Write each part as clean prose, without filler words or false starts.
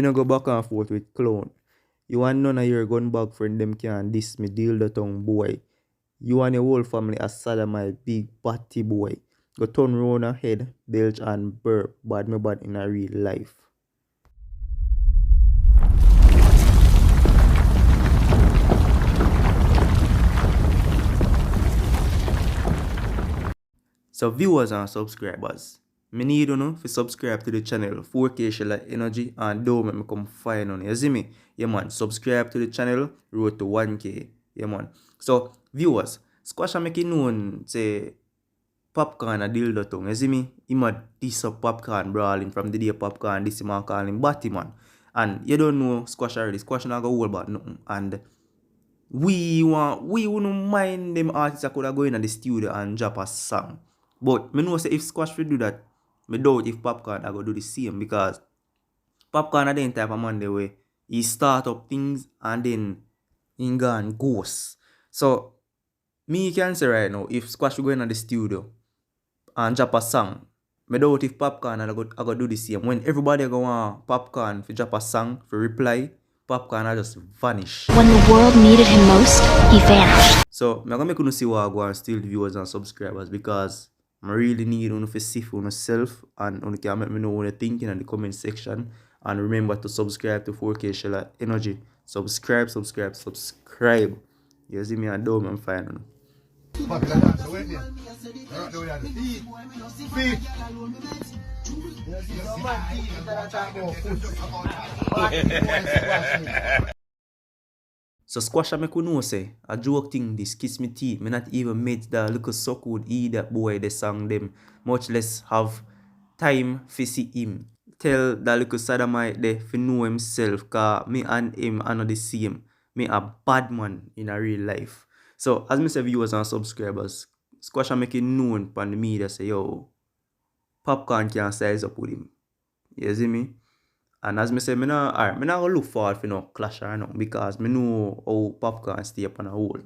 no go back and forth with clown. You and none of your gun bag friend them can diss me deal the tongue boy. You and your whole family are sodomite big batty boy. Go turn round a head, belch and burp. Bad me bad in a real life. So viewers and subscribers, me need you know to subscribe to the channel 4K Shella Energy and don't make me come find on. You see me? Yeah man, subscribe to the channel, road to 1K. Yeah man. So viewers, Squash make it known say Popcaan a deal the tongue. You see me? He a diss up Popcaan brawling from the day Popcaan this man call him Battyman. And you don't know Squash already. Squash not go hold about nothing. And we wouldn't mind them artists that could have go in the studio and drop a song. But me know say if Squash will do that, me doubt if Popcaan I go do the same because Popcaan are the type of man the way he start up things and then he gone ghost. So me can say right now if Squash will go in the studio and drop a song, me doubt if Popcaan I go do the same. When everybody go on Popcaan for drop a song for reply, Popcaan I just vanish. When the world needed him most, he vanished. So I'm gonna make you see what I go and steal viewers and subscribers because I really need you to see for yourself and you can let me know what you're thinking in the comment section. And remember to subscribe to 4K Shella Energy. Subscribe. You see me a dome and fine. So Squash make you know say a joke thing this kiss me teeth. Me not even made the little suck would eat that boy they sang them. Much less have time to see him. Tell that little sodomite there to know himself cause me and him are not the same. Me a bad man in a real life. So as me say viewers and subscribers, Squash make it known on the media say yo Popcaan can size up with him. You see me? And as me say, me not gonna look forward for no clash or nothing because me know how Popcaan stay up on a hole.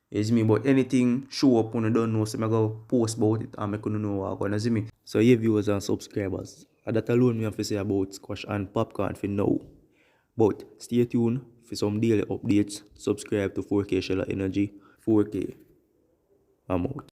You see me? But anything show up when you don't know, so me go post about it and make you know what gonna see me. So yeah, viewers and subscribers, that alone me have to say about Squash and Popcaan for now. But stay tuned for some daily updates. Subscribe to 4K Shella Energy. 4K. I'm out.